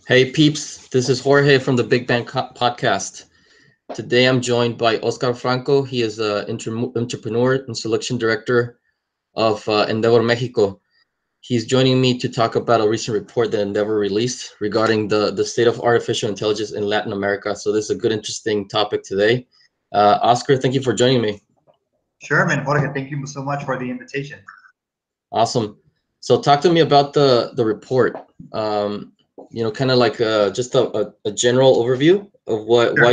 Hey peeps, this is Jorge from the Big Bang Podcast. Today I'm joined by Oscar Franco. He is an entrepreneur and selection director of Endeavor Mexico. He's joining me to talk about a recent report that Endeavor released regarding the state of artificial intelligence in Latin America. So this is a good, interesting topic today. Oscar, thank you for joining me. Sure, man. Jorge, thank you so much for the invitation. Awesome. So talk to me about the report. Kind of like just a general overview of what Sure.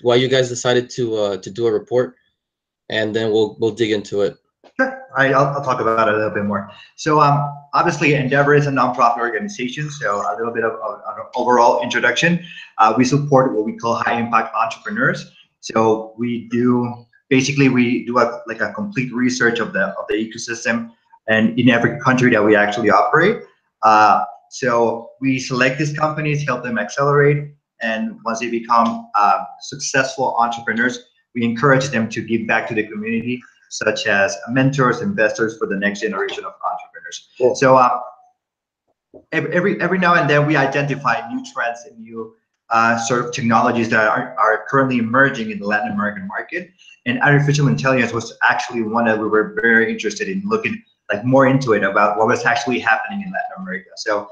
why you guys decided to do a report, and then we'll dig into it. Sure. I'll talk about it a little bit more. So, obviously, Endeavor is a nonprofit organization. So, a little bit of an overall introduction. We support what we call high impact entrepreneurs. So, we do a complete research of the ecosystem, and in every country that we actually operate. So, we select these companies, help them accelerate, and once they become successful entrepreneurs, we encourage them to give back to the community, such as mentors, investors for the next generation of entrepreneurs. Cool. So every now and then we identify new trends and new sort of technologies that are currently emerging in the Latin American market. And artificial intelligence was actually one that we were very interested in looking like more into it about what was actually happening in Latin America. So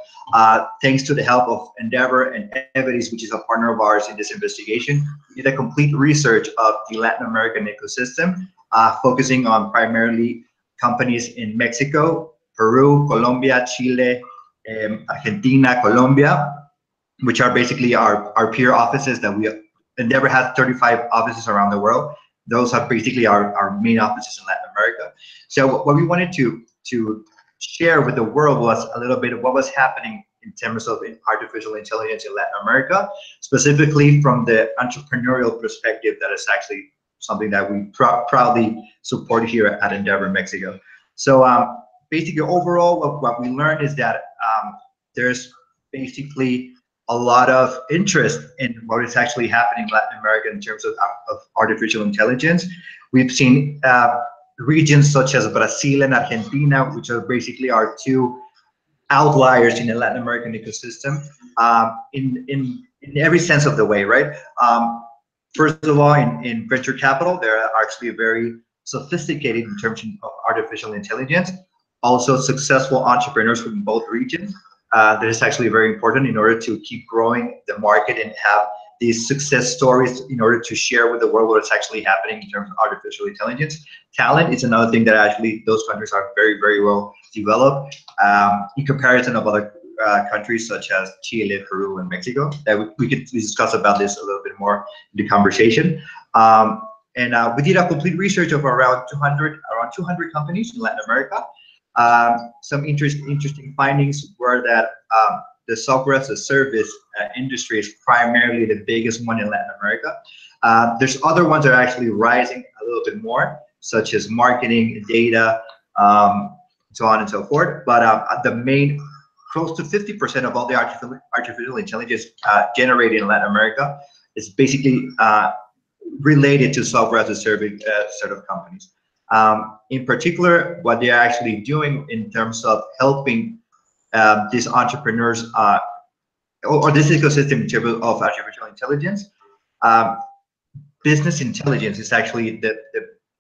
thanks to the help of Endeavor and Evities, which is a partner of ours in this investigation, we did a complete research of the Latin American ecosystem, focusing on primarily companies in Mexico, Peru, Colombia, Chile, Argentina, Colombia, which are basically our peer offices that we Endeavor has 35 offices around the world. Those are basically our main offices in Latin America. So what we wanted to share with the world was a little bit of what was happening in terms of artificial intelligence in Latin America, specifically from the entrepreneurial perspective. That is actually something that we proudly support here at Endeavor Mexico. So basically, overall, what we learned is that there's basically a lot of interest in what is actually happening in Latin America in terms of artificial intelligence. We've seen regions such as Brazil and Argentina, which are basically our two outliers in the Latin American ecosystem, in every sense of the way, right? First of all, in venture capital, they're actually very sophisticated in terms of artificial intelligence. Also, successful entrepreneurs from both regions. That is actually very important in order to keep growing the market and have these success stories in order to share with the world what's actually happening in terms of artificial intelligence. Talent is another thing that actually those countries are very, very well developed in comparison of other countries such as Chile, Peru, and Mexico. That we could discuss about this a little bit more in the conversation. And we did a complete research of around 200 companies in Latin America. Some interesting findings were that the software as a service industry is primarily the biggest one in Latin America. There's other ones that are actually rising a little bit more, such as marketing, data, so on and so forth. But the main, close to 50% of all the artificial intelligence generated in Latin America is basically related to software as a service sort of companies. In particular, what they're actually doing in terms of helping these entrepreneurs or this ecosystem in terms of artificial intelligence, business intelligence is actually the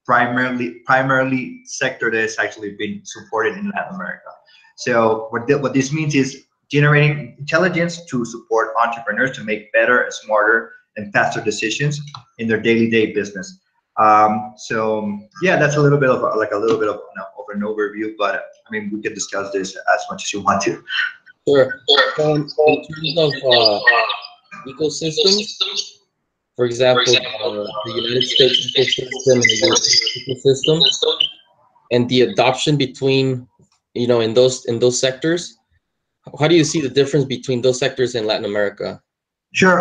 primarily sector that has actually been supported in Latin America. So what this means is generating intelligence to support entrepreneurs to make better, smarter, and faster decisions in their daily business. So yeah, that's a little bit of an overview, but I mean, we can discuss this as much as you want to. Sure. In terms of ecosystems, for example, the United States ecosystem and the European ecosystem, and the adoption between, in those sectors, how do you see the difference between those sectors in Latin America? Sure.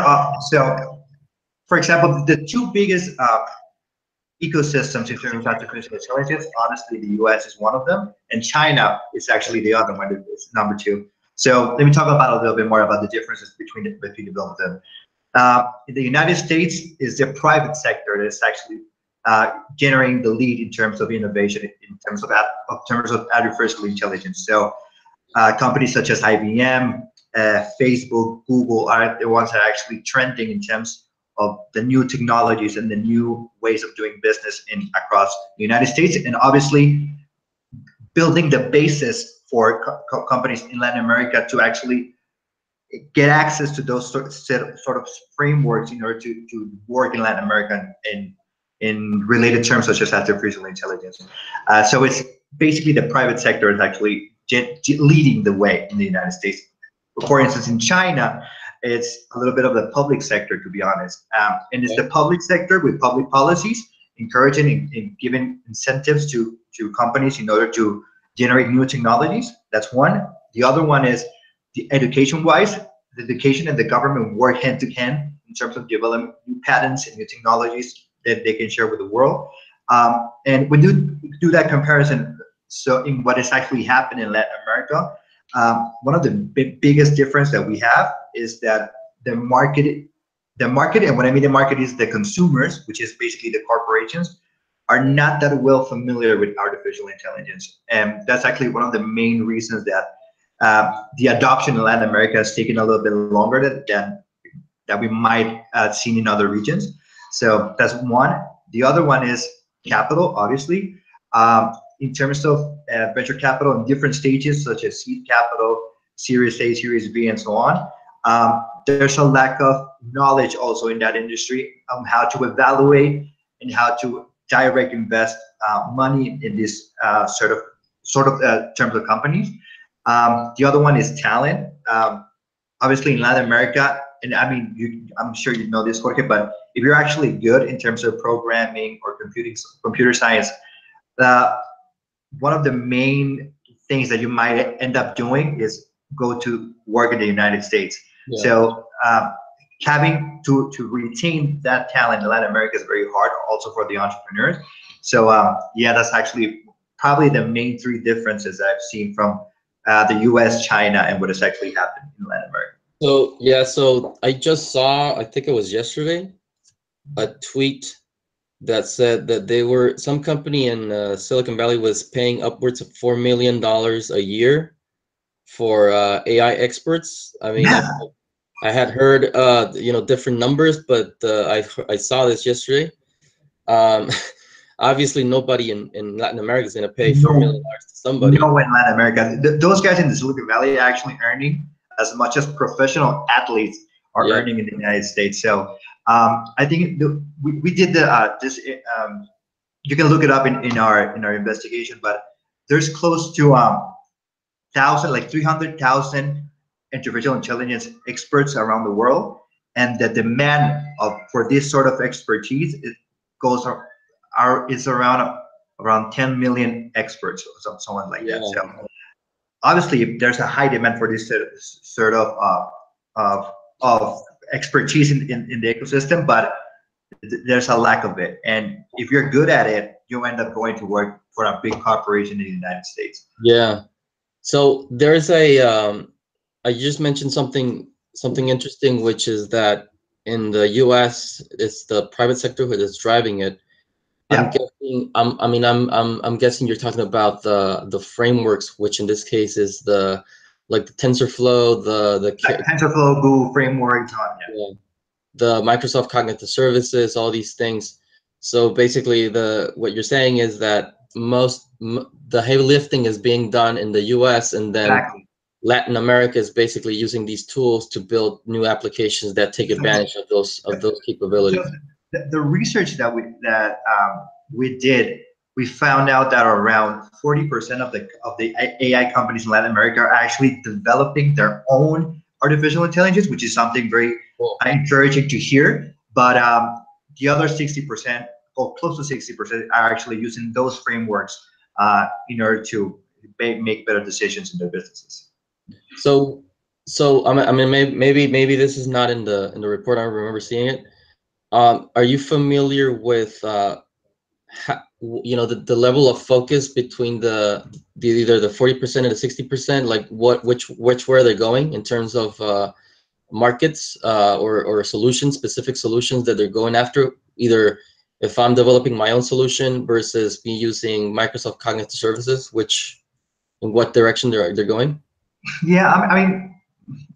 So, for example, the two biggest ecosystems in terms of artificial intelligence, honestly, the US is one of them, and China is actually the other one. It's number two. So let me talk about a little bit more about the differences between both of them. In the United States is the private sector that is actually generating the lead in terms of innovation, in terms of artificial intelligence. So companies such as IBM, Facebook, Google are the ones that are actually trending in terms of the new technologies and the new ways of doing business in across the United States, and obviously building the basis for companies in Latin America to actually get access to those sort of frameworks in order to work in Latin America in related terms such as artificial intelligence. So it's basically the private sector is actually leading the way in the United States. For instance, in China, it's a little bit of the public sector, to be honest. And it's the public sector with public policies encouraging and giving incentives to companies in order to generate new technologies. That's one. The other one is the education-wise. The education and the government work hand to hand in terms of developing new patents and new technologies that they can share with the world. And when you do that comparison, so in what is actually happening in Latin America, one of the biggest difference that we have is that the market, and what I mean the market is the consumers, which is basically the corporations, are not that well familiar with artificial intelligence. And that's actually one of the main reasons that the adoption in Latin America has taken a little bit longer than we might have seen in other regions. So that's one. The other one is capital, obviously. In terms of venture capital in different stages, such as seed capital, Series A, Series B, and so on, there's a lack of knowledge also in that industry on how to evaluate and how to direct invest money in this sort of terms of companies. The other one is talent. Obviously, in Latin America, and I mean, I'm sure you know this, Jorge, but if you're actually good in terms of programming or computer science, one of the main things that you might end up doing is go to work in the United States. Yeah. So having to retain that talent in Latin America is very hard, also for the entrepreneurs. So yeah, that's actually probably the main three differences that I've seen from the US, China, and what has actually happened in Latin America. So yeah, so I just saw, I think it was yesterday, a tweet that said that some company in Silicon Valley was paying upwards of $4 million a year for AI experts. I mean, yeah. I had heard different numbers, but I saw this yesterday. Obviously, nobody in Latin America is going to pay $4 million to somebody. No, in Latin America, those guys in the Silicon Valley are actually earning as much as professional athletes are earning in the United States. So I think we did this. You can look it up in our investigation, but there's close to 300,000 artificial intelligence experts around the world, and the demand for this sort of expertise is around 10 million experts or someone like that. So obviously, there's a high demand for this sort of expertise in the ecosystem, but there's a lack of it. And if you're good at it, you end up going to work for a big corporation in the United States. Yeah. So there's I just mentioned something interesting, which is that in the U.S., it's the private sector that is driving it. Yeah. I'm guessing you're talking about the frameworks, which in this case is the TensorFlow, the TensorFlow, Google framework, the Microsoft Cognitive Services, all these things. So basically, what you're saying is that the heavy lifting is being done in the U.S. and then Latin America is basically using these tools to build new applications that take advantage of those capabilities. So the research that we did, we found out that around 40% of the AI companies in Latin America are actually developing their own artificial intelligence, which is something very encouraging to hear. But the other 60%, or close to 60%, are actually using those frameworks in order to make better decisions in their businesses. So I mean, maybe this is not in the report. I don't remember seeing it. Are you familiar with the level of focus between either the 40% and the 60%? Like which way are they going in terms of markets or solutions, specific solutions that they're going after? Either if I'm developing my own solution versus me using Microsoft Cognitive Services, in what direction they're going? Yeah, I mean,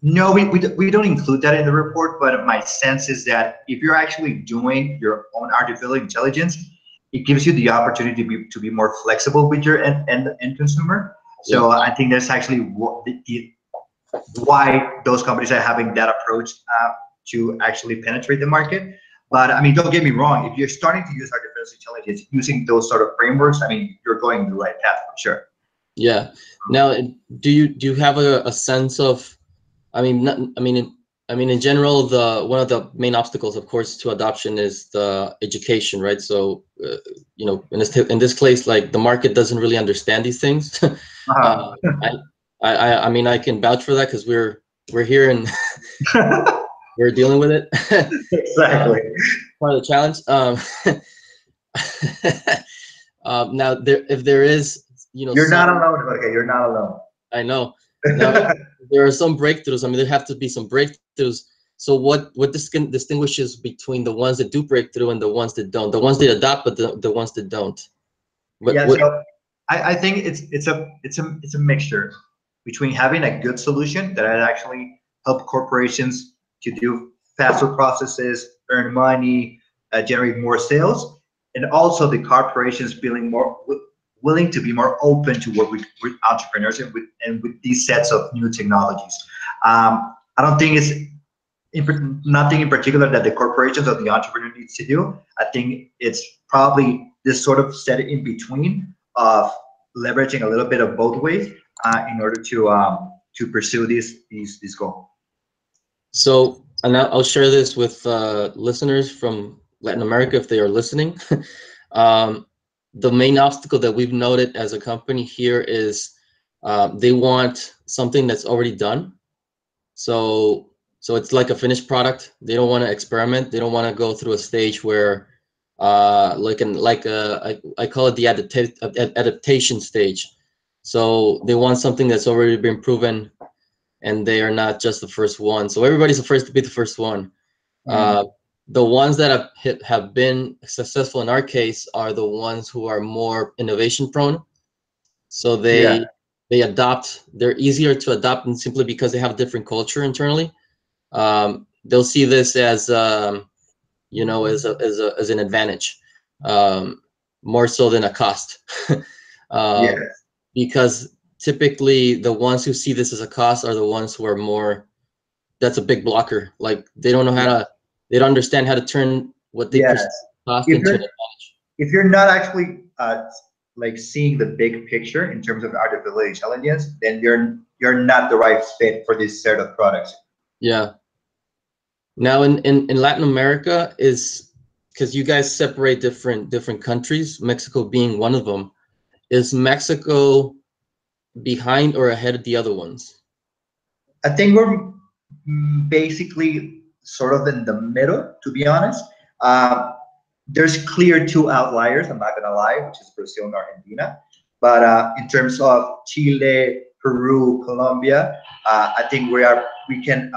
No, we don't include that in the report, but my sense is that if you're actually doing your own artificial intelligence, it gives you the opportunity to be more flexible with your end consumer. So Yeah. I think that's actually why those companies are having that approach to actually penetrate the market. But I mean, don't get me wrong, if you're starting to use artificial intelligence using those sort of frameworks, I mean, you're going the right path for sure. Yeah. Now, do you have a sense of, I mean, in general, the one of the main obstacles, of course, to adoption is the education, right? So, in this case, like the market doesn't really understand these things. Uh-huh. I mean, I can vouch for that because we're here and we're dealing with it. Exactly. Part of the challenge. Now, if there is, You're not alone, okay? You're not alone. I know. Now, there are some breakthroughs. I mean, there have to be some breakthroughs. So what distinguishes between the ones that do break through and the ones that don't? The ones that adopt, but the ones that don't. So I think it's a mixture between having a good solution that actually help corporations to do faster processes, earn money, generate more sales, and also the corporations feeling more willing to be more open to work with entrepreneurs and with these sets of new technologies. I don't think it's nothing in particular that the corporations or the entrepreneur needs to do. I think it's probably this sort of set in between of leveraging a little bit of both ways in order to pursue this goal. So, and I'll share this with listeners from Latin America if they are listening. The main obstacle that we've noted as a company here is they want something that's already done. So it's like a finished product. They don't want to experiment. They don't want to go through a stage where I call it the adaptation stage. So they want something that's already been proven, and they are not just the first one. So everybody's afraid to be the first one. The ones that have been successful in our case are the ones who are more innovation prone. So they adopt. They're easier to adopt, and simply because they have a different culture internally. They'll see this as as an advantage, more so than a cost. Because typically the ones who see this as a cost are the ones who are more, that's a big blocker. Like they don't know they don't understand how to turn what they perceive cost into an advantage. If you're not actually like seeing the big picture in terms of artificial intelligence, then you're not the right fit for this set of products. Yeah. Now in Latin America, is because you guys separate different countries, Mexico being one of them. Is Mexico behind or ahead of the other ones? I think we're basically sort of in the middle, to be honest. There's clear two outliers, I'm not gonna lie, which is Brazil and Argentina. But in terms of Chile, Peru, Colombia, I think we can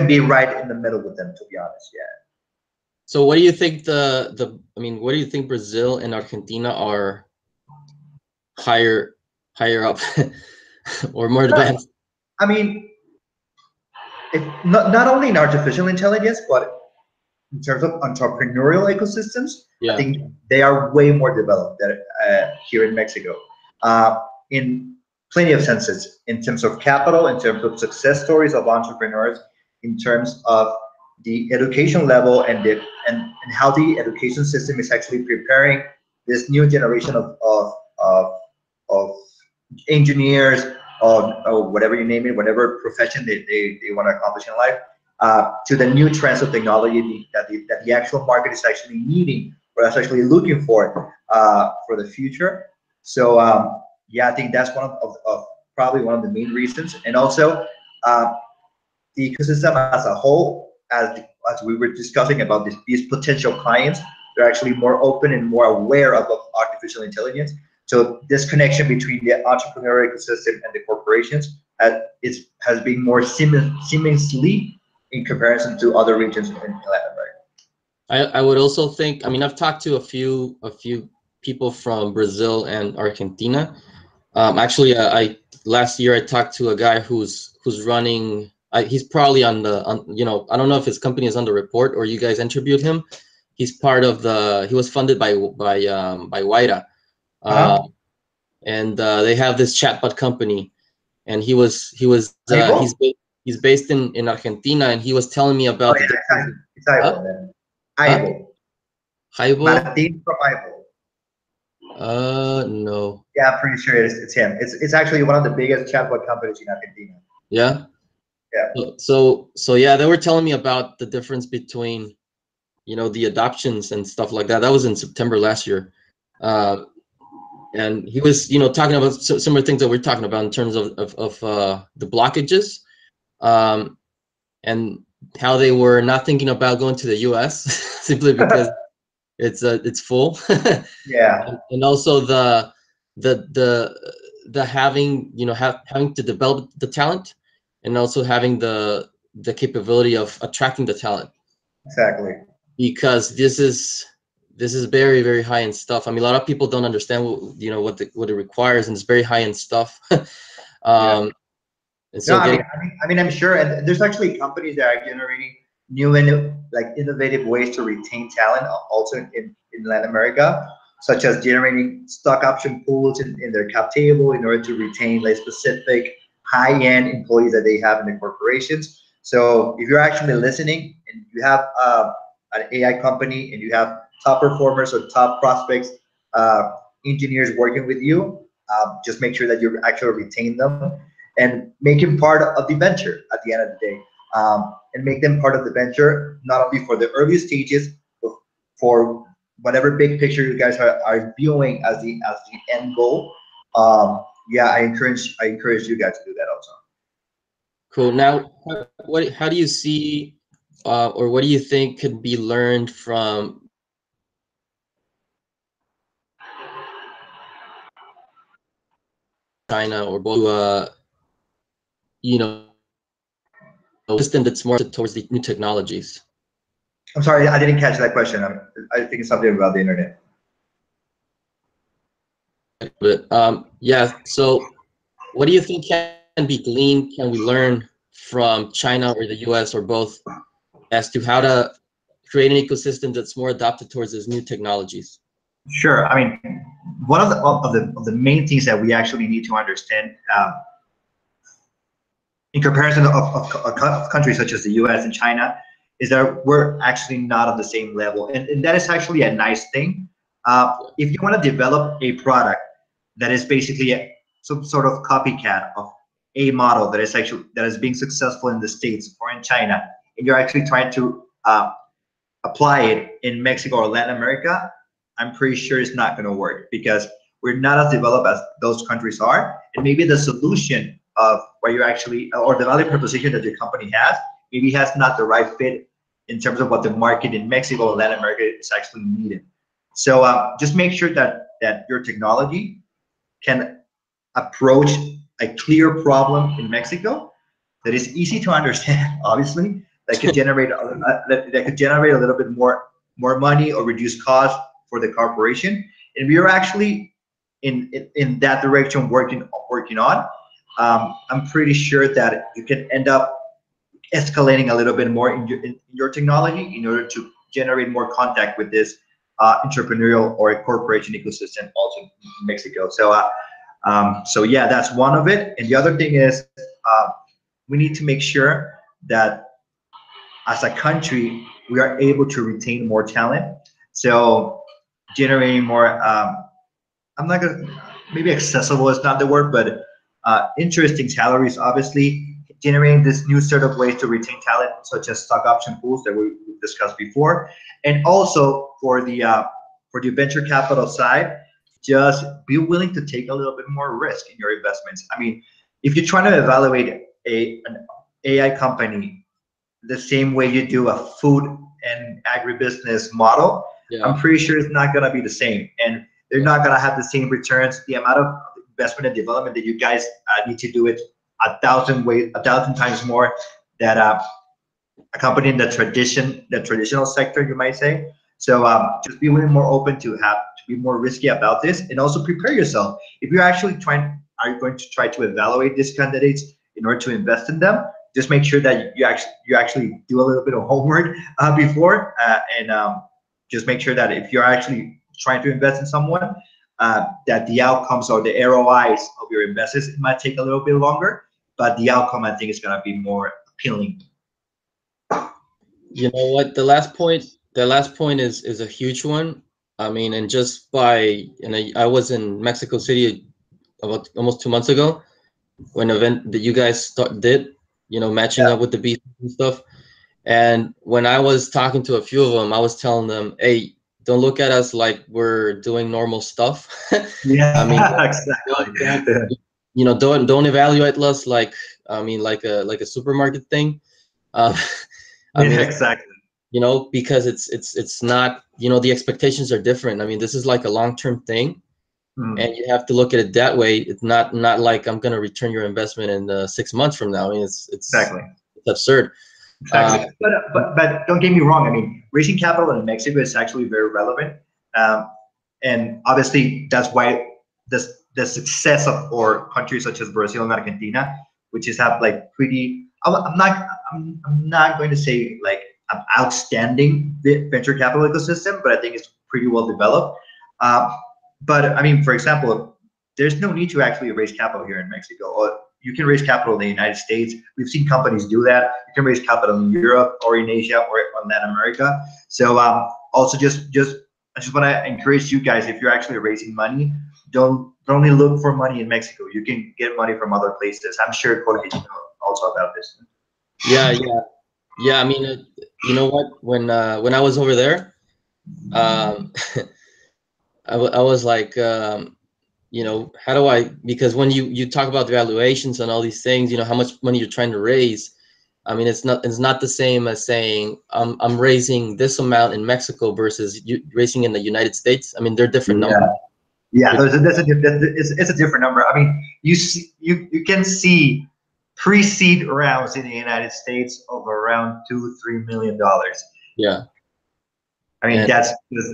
be right in the middle with them, to be honest. Yeah. So what do you think what do you think Brazil and Argentina are higher up or more advanced? I mean, not only in artificial intelligence, but in terms of entrepreneurial ecosystems, I think they are way more developed than here in Mexico. In plenty of senses, in terms of capital, in terms of success stories of entrepreneurs, in terms of the education level and how the education system is actually preparing this new generation of engineers or whatever you name it, whatever profession they want to accomplish in life, to the new trends of technology that the actual market is actually needing or is actually looking for the future. So I think that's one of probably one of the main reasons, and also the ecosystem as a whole, as we were discussing about these potential clients, they're actually more open and more aware of artificial intelligence. So this connection between the entrepreneurial ecosystem and the corporations has been more seamlessly in comparison to other regions in Latin America. I would also think, I mean, I've talked to a few people from Brazil and Argentina. Actually, I last year I talked to a guy who's running. He's probably on the I don't know if his company is on the report or you guys interviewed him. He's part of the. He was funded by Wayra, and they have this chatbot company, and he's based in Argentina, and he was telling me about it's Aibo, then. Aibo. Aibo? Martin from Aibo. No. Yeah, I'm pretty sure it's him. It's actually one of the biggest chatbot companies in Argentina. Yeah. Yeah. So yeah, they were telling me about the difference between, the adoptions and stuff like that. That was in September last year, and he was, talking about similar things that we're talking about in terms of the blockages, and how they were not thinking about going to the U.S. simply because it's full. Yeah. And also the having having to develop the talent, and also having the capability of attracting the talent. Exactly. Because this is very, very high end stuff. I mean, a lot of people don't understand what it requires, and it's very high end stuff. Yeah. And so I mean, I'm sure, and there's actually companies that are generating new and innovative ways to retain talent also in Latin America, such as generating stock option pools in their cap table in order to retain specific high-end employees that they have in the corporations. So if you're actually listening and you have an AI company and you have top performers or top prospects, engineers working with you, just make sure that you actually retain them and make them part of the venture at the end of the day. And make them part of the venture, not only for the early stages, but for whatever big picture you guys are viewing as the end goal. Yeah, I encourage you guys to do that also. Cool. Now, how do you see, or what do you think could be learned from China or both, system that's more towards the new technologies? I'm sorry, I didn't catch that question. I think it's something about the internet. But yeah, so what do you think can be gleaned, can we learn from China or the US or both, as to how to create an ecosystem that's more adapted towards these new technologies? Sure. I mean, one of the main things that we actually need to understand, in comparison of countries such as the US and China, is that we're actually not on the same level, and that is actually a nice thing. If you want to develop a product that is basically some sort of copycat of a model that is being successful in the States or in China, and you're actually trying to apply it in Mexico or Latin America, I'm pretty sure it's not going to work, because we're not as developed as those countries are, and maybe the solution of where you're actually, or the value proposition that your company has, maybe has not the right fit in terms of what the market in Mexico or Latin America is actually needed. So just make sure that your technology can approach a clear problem in Mexico that is easy to understand, obviously, that could generate a little bit more money or reduce cost for the corporation. And we are actually in that direction working on. I'm pretty sure that you can end up escalating a little bit more in your technology in order to generate more contact with this entrepreneurial or a corporation ecosystem also in Mexico. So yeah, that's one of it. And the other thing is we need to make sure that as a country, we are able to retain more talent. So generating more, I'm not gonna, maybe accessible is not the word, but interesting salaries, obviously, generating this new sort of ways to retain talent, such as stock option pools that we discussed before. And also for the venture capital side, just be willing to take a little bit more risk in your investments. I mean, if you're trying to evaluate an AI company the same way you do a food and agribusiness model, yeah, I'm pretty sure it's not gonna be the same, and they're not gonna have the same returns. The amount of investment and development that you guys need to do it 1,000 times more than a company in the traditional sector, you might say. So just be a little more open to be more risky about this, and also prepare yourself. If you're actually are going to try to evaluate these candidates in order to invest in them, just make sure that you actually do a little bit of homework before, and just make sure that if you're actually trying to invest in someone, that the outcomes or the ROIs of your investors might take a little bit longer, but the outcome I think is going to be more appealing. You know what? The last point is a huge one. I mean, and just by, I was in Mexico City about almost 2 months ago when an event that you guys did, matching up with the beach and stuff. And when I was talking to a few of them, I was telling them, hey, don't look at us like we're doing normal stuff. Yeah, I mean, exactly. don't evaluate us like, like a supermarket thing. I mean, Exactly. because it's not, the expectations are different. I mean, this is like a long-term thing, and you have to look at it that way. It's not like I'm going to return your investment in 6 months from now. I mean, it's absurd. Exactly. But don't get me wrong. I mean, raising capital in Mexico is actually very relevant, and obviously that's why the success of or countries such as Brazil and Argentina, which is have like pretty. I'm not going to say like an outstanding venture capital ecosystem, but I think it's pretty well developed. But I mean, for example, there's no need to actually raise capital here in Mexico. Or you can raise capital in the United States. We've seen companies do that. You can raise capital in Europe or in Asia or in Latin America. So also I just want to encourage you guys, if you're actually raising money, don't only look for money in Mexico. You can get money from other places. I'm sure Jorge knows also about this. Yeah. I mean, you know what? When I was over there, I was like, how do I? Because when you talk about valuations and all these things, how much money you're trying to raise. I mean, it's not the same as saying I'm raising this amount in Mexico versus you raising in the United States. I mean, they're different numbers. Yeah, it's a different number. I mean, you can see pre-seed rounds in the United States of around $2-3 million. Yeah. I mean, that's just,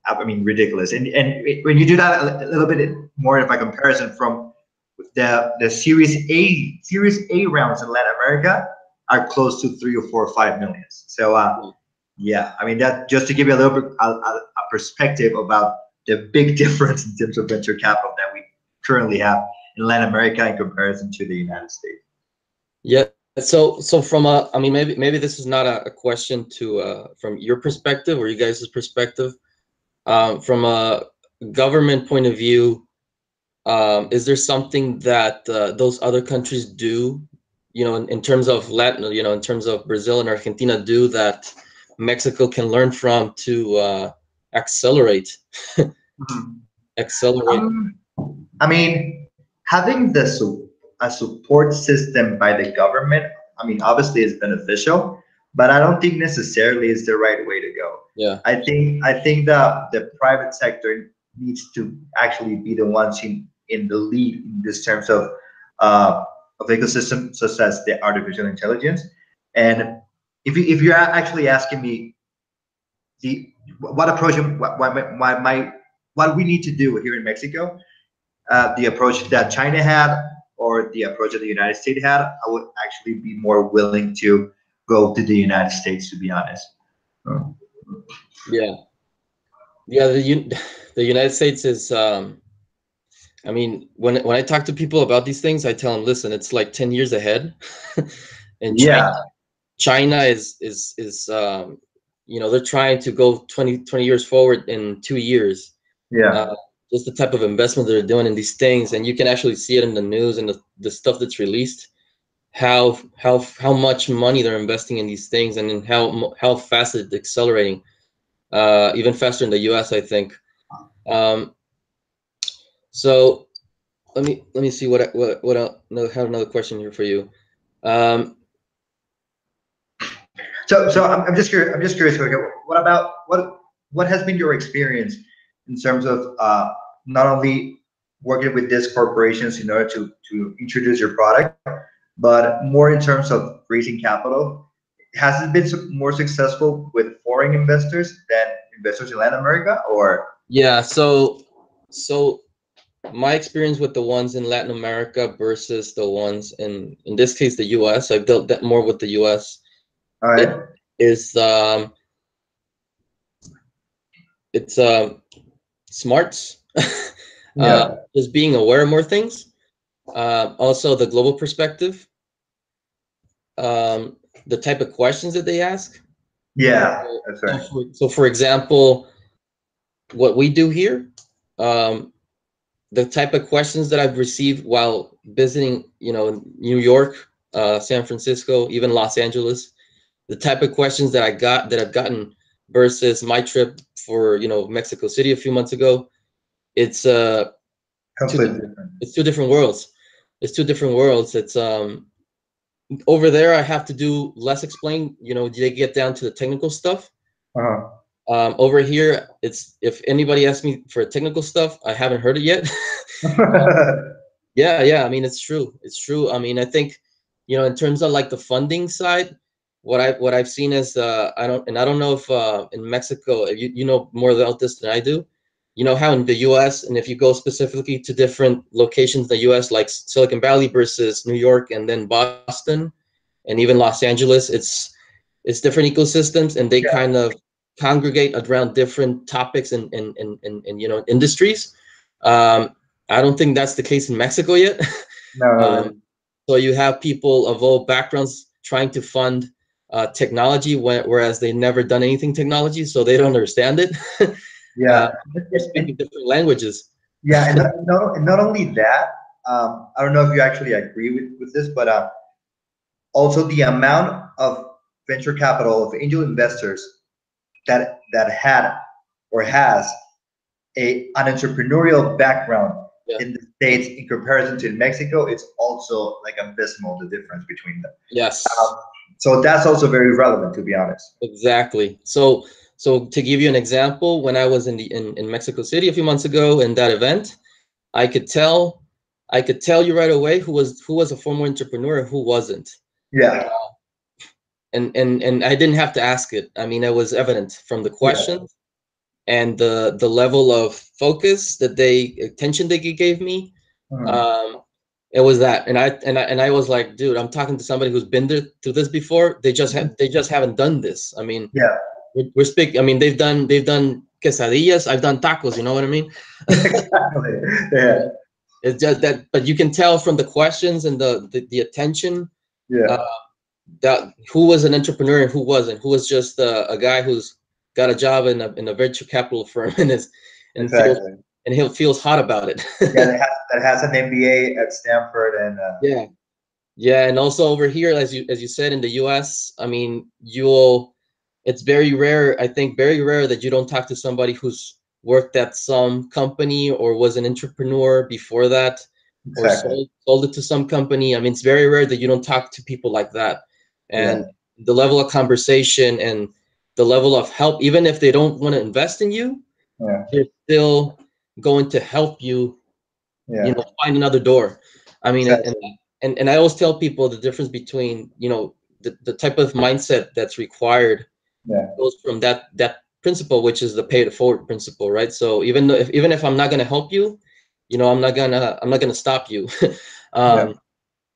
I mean, ridiculous. And when you do that a little bit more of a comparison from the Series A rounds in Latin America are close to 3 or 4 or 5 million. So yeah, I mean, that just to give you a little bit a perspective about the big difference in terms of venture capital that we currently have in Latin America in comparison to the United States. Yeah. So from I mean, maybe this is not a question to from your perspective or you guys' perspective. From a government point of view, is there something that those other countries do, in terms of Latin, in terms of Brazil and Argentina, do that Mexico can learn from to accelerate? Accelerate. I mean, having a support system by the government, I mean, obviously is beneficial, but I don't think necessarily is the right way to go. Yeah. I think that the private sector needs to actually be the ones in the lead in this terms of ecosystem such as the artificial intelligence. And if you're actually asking me what approach, what we need to do here in Mexico, the approach that China had or the approach that the United States had, I would actually be more willing to go to the United States, to be honest. Yeah. The United States is. I mean, when I talk to people about these things, I tell them, listen, it's like 10 years ahead. And China is they're trying to go 20 years forward in 2 years. Yeah. Just the type of investment they're doing in these things, and you can actually see it in the news and the stuff that's released, how much money they're investing in these things, and then how fast it's accelerating, even faster in the US, I think. So let me see what I have another question here for you. So I'm just curious. Okay, what about what has been your experience in terms of not only working with these corporations in order to introduce your product, but more in terms of raising capital? Has it been more successful with foreign investors than investors in Latin America, or? Yeah. So my experience with the ones in Latin America versus the ones in this case the U.S. I've dealt that more with the U.S. All It right. is it's smarts, Yeah. just being aware of more things. Also, the global perspective, the type of questions that they ask. Yeah, So, that's so right. so for example, what we do here, um, the type of questions that I've received while visiting, New York, San Francisco, even Los Angeles, the type of questions that I've gotten versus my trip for, Mexico City a few months ago, it's two Completely different, different. it's two different worlds. It's two different worlds. It's over there I have to do less explain, they get down to the technical stuff. Uh-huh. Over here, it's if anybody asks me for technical stuff, I haven't heard it yet. Yeah, yeah. I mean, it's true. It's true. I mean, I think, in terms of like the funding side, what I've seen is I don't know if in Mexico, if you know more about this than I do. You know how in the U.S. and if you go specifically to different locations in the U.S. like Silicon Valley versus New York and then Boston and even Los Angeles, it's different ecosystems and they Yeah. kind of congregate around different topics and industries. Um, I don't think that's the case in Mexico yet. No. um, so you have people of all backgrounds trying to fund technology, whereas they never done anything technology, so they don't understand it. uh, Yeah. we're speaking different languages. Yeah, and not only that, I don't know if you actually agree with this, but also the amount of venture capital of angel investors that had or has an entrepreneurial background Yeah. in the States in comparison to Mexico, it's also like abysmal, the difference between them. Yes. So that's also very relevant, to be honest. Exactly. So to give you an example, when I was in Mexico City a few months ago in that event, I could tell I could tell you right away who was a former entrepreneur and who wasn't. Yeah, And I didn't have to ask it. I mean, it was evident from the yeah, questions and the level of focus that attention they gave me. mhm. Um, it was that, and I was like, dude, I'm talking to somebody who's been through this before. They just haven't done this. I mean, Yeah, we're speaking. I mean, they've done quesadillas. I've done tacos. You know what I mean? exactly. Yeah, It's just that, but you can tell from the questions and the attention uh, yeah, that who was an entrepreneur and who wasn't. Who was just a guy who's got a job in a venture capital firm and feels exactly. and he feels hot about it. Yeah, that has an MBA at Stanford, and Yeah. Yeah, and also over here, as you said in the U.S., I mean, you'll it's very rare, I think very rare that you don't talk to somebody who's worked at some company or was an entrepreneur before that or exactly. sold it to some company. I mean, it's very rare that you don't talk to people like that. Yeah, And the level of conversation and the level of help, even if they don't want to invest in you, yeah, they're still going to help you, yeah, find another door. I mean, and exactly. and, and I always tell people the difference between, the type of mindset that's required Yeah, goes from that principle, which is the pay it forward principle, right? So even if I'm not going to help you, I'm not gonna stop you. yeah. um,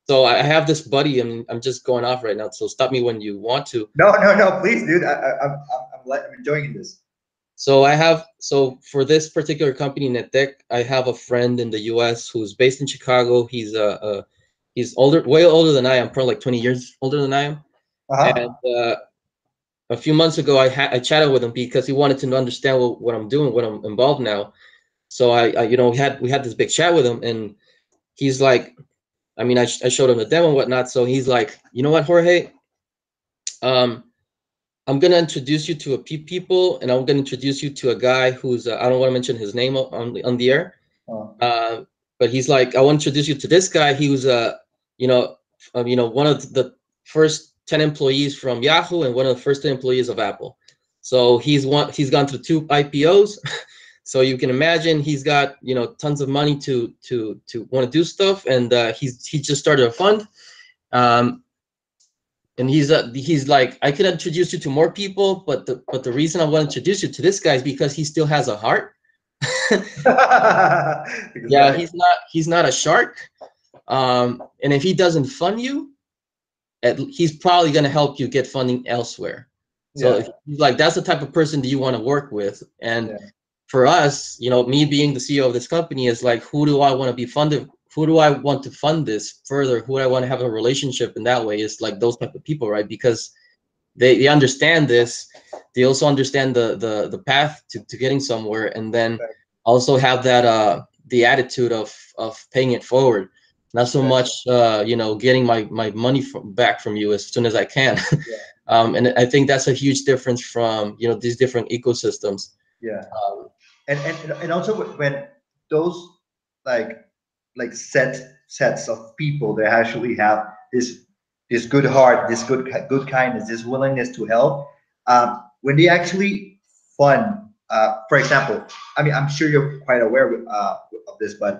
so I have this buddy, and I'm just going off right now. So stop me when you want to. No, no, no, please, dude. I'm enjoying this. So for this particular company, Netec, I have a friend in the U.S. who's based in Chicago. He's older, way older than I am, probably like 20 years older than I am. Uh-huh. And a few months ago, I chatted with him because he wanted to understand what I'm doing, what I'm involved now. So we had this big chat with him, and he's like, I mean, I showed him the demo and whatnot. So he's like, you know what, Jorge, um, I'm gonna introduce you to a few people, and I'm gonna introduce you to a guy who's I don't want to mention his name on the air, Uh, uh, but he's like, I want to introduce you to this guy. He was one of the first 10 employees from Yahoo and one of the first 10 employees of Apple. So he's gone through 2 IPOs. So you can imagine he's got tons of money to want to do stuff, and he just started a fund. Um, and he's like, I could introduce you to more people, but the reason I want to introduce you to this guy is because he still has a heart. Yeah, Exactly. he's not a shark. And if he doesn't fund you, he's probably going to help you get funding elsewhere. So Yeah. if, like, that's the type of person that you want to work with. And Yeah. for us, you know, me being the CEO of this company is like, who do I want to be funded? Who do I want to fund this further? Who do I want to have a relationship in that way? Is like those type of people, right? Because they understand this. They also understand the path to getting somewhere, and then Right. also have that the attitude of paying it forward, not so Right. much you know, getting my money back from you as soon as I can. Yeah. And I think that's a huge difference from, you know, these different ecosystems. Yeah. um, And also when those like sets of people that actually have this good heart, this good kindness, this willingness to help, when they actually fund, for example, I mean, I'm sure you're quite aware of this, but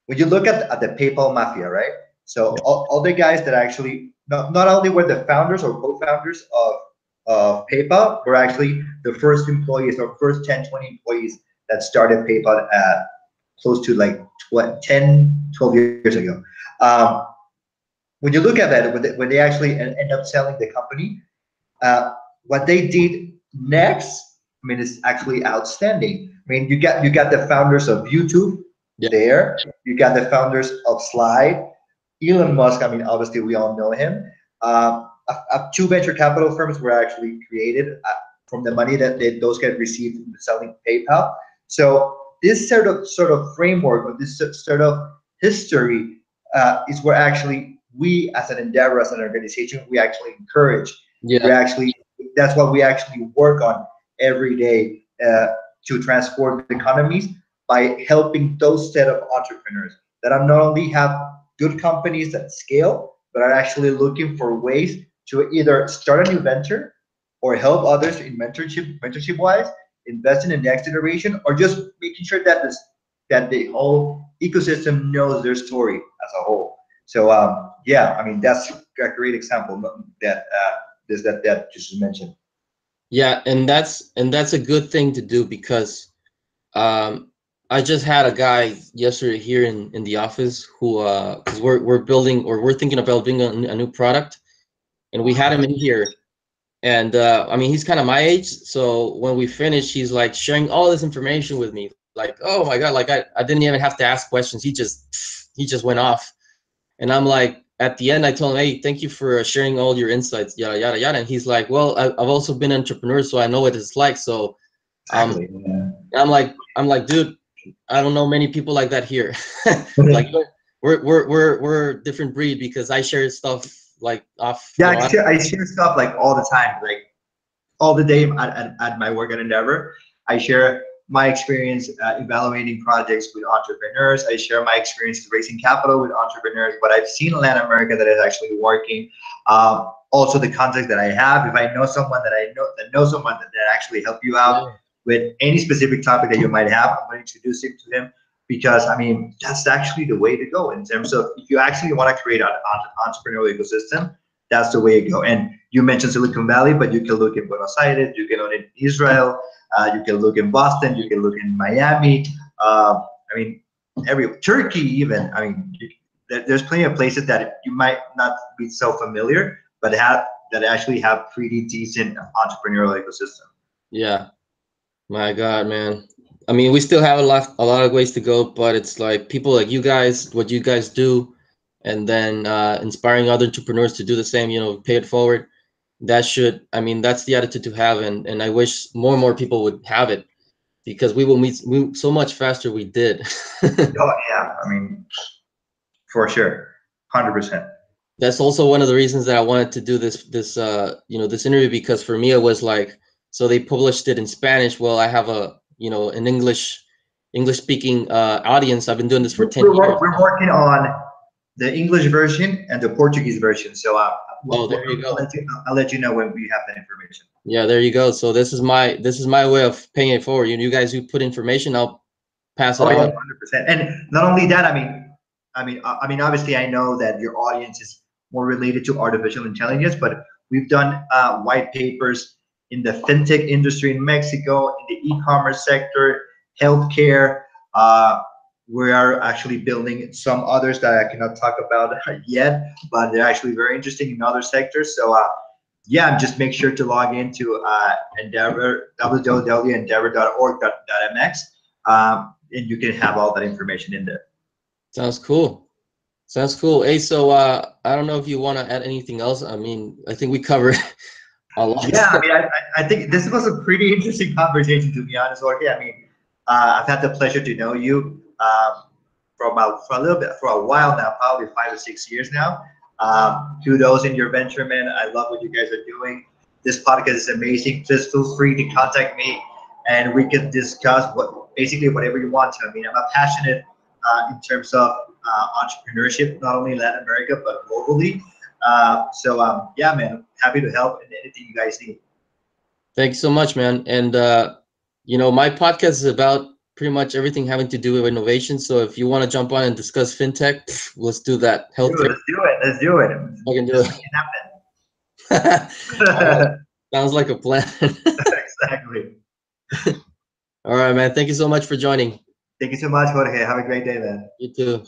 when you look at the PayPal mafia, right? So all the guys that actually not only were the founders or co-founders of PayPal, were actually the first employees or first 10, 20 employees that started PayPal at close to like 10, 12 years ago. Um, when you look at that, when they actually end up selling the company, what they did next, I mean, it's actually outstanding. I mean, you got the founders of YouTube yeah, there. You got the founders of Slide, Elon Musk. I mean, obviously we all know him. Two venture capital firms were actually created from the money that those guys received from selling PayPal. So this sort of framework or this sort of history is where actually we as an endeavor, as an organization, we actually encourage. We yeah, actually That's what we actually work on every day to transform economies by helping those set of entrepreneurs that are not only have good companies that scale, but are actually looking for ways to either start a new venture or help others in mentorship wise, invest in the next generation, or just making sure that that the whole ecosystem knows their story as a whole. So yeah, I mean that's a great example that that just mentioned. yeah. And that's a good thing to do, because um I just had a guy yesterday here in the office who because we're building, or we're thinking about building a new product, and we had him in here. And I mean, he's kind of my age, so when we finished, he's like sharing all this information with me, like, oh my god, like I didn't even have to ask questions. He just went off. And I'm like, at the end, I told him, hey, thank you for sharing all your insights, yada yada yada. And he's like, well, I've also been an entrepreneur, so I know what it's like. So um Exactly. Yeah. I'm like, dude, I don't know many people like that here. Like, we're different breed, because I share stuff like off, Yeah, you know. I share stuff like all the time, like all the day at my work at Endeavor. I share my experience evaluating projects with entrepreneurs. I share my experience raising capital with entrepreneurs, what I've seen in Latin America that is actually working. Also, the context that I have. If I know someone that knows someone that actually help you out Yeah, with any specific topic that you might have, I'm going to introduce him to him because I mean that's actually the way to go in terms of if you actually want to create an entrepreneurial ecosystem, that's the way to go. And you mentioned Silicon Valley, but you can look in Buenos Aires, you can look in Israel, you can look in Boston, you can look in Miami. I mean, every Turkey even. I mean, there's plenty of places that you might not be so familiar, but have that actually have pretty decent entrepreneurial ecosystem. yeah. My God, man. I mean, we still have a lot of ways to go, but it's like people like you guys, what you guys do, and then inspiring other entrepreneurs to do the same, you know, pay it forward. That should, I mean, that's the attitude to have, and I wish more and more people would have it, because we will meet so much faster we did. Oh yeah, I mean, for sure, 100%. That's also one of the reasons that I wanted to do you know, this interview, because for me it was like, so they published it in Spanish. Well, I have a, you know, an English speaking audience. I've been doing this for 10 years. We're working on the English version and the Portuguese version. So Oh, there you go. I'll let you know when we have that information. Yeah, there you go. So this is my way of paying it forward. You guys who put information, I'll pass it Oh yeah, on. 100%. And not only that, I mean, obviously, I know that your audience is more related to artificial intelligence, but we've done white papers in the fintech industry in Mexico, in the e-commerce sector, healthcare. We are actually building some others that I cannot talk about yet, but they're actually very interesting in other sectors. So yeah, just make sure to log into Endeavor, www.endeavor.org.mx, and you can have all that information in there. Sounds cool. Sounds cool. Hey, so I don't know if you want to add anything else. I mean, I think we covered a lot. Yeah, I mean, I think this was a pretty interesting conversation, to be honest, Jorge. I mean, I've had the pleasure to know you for a little bit, for a while now, probably 5 or 6 years now. Kudos in your venture, man. I love what you guys are doing. This podcast is amazing. Just feel free to contact me, and we can discuss basically whatever you want to. I mean, I'm a passionate in terms of entrepreneurship, not only in Latin America but globally. Yeah, man, happy to help in anything you guys need. Thanks so much, man. And you know, my podcast is about pretty much everything having to do with innovation. So if you want to jump on and discuss fintech, let's do that. Healthcare. Let's do it. Let's do it. I can do Just it. make it happen. Sounds like a plan. Exactly. All right, man. Thank you so much for joining. Thank you so much, Jorge. Have a great day, man. You too.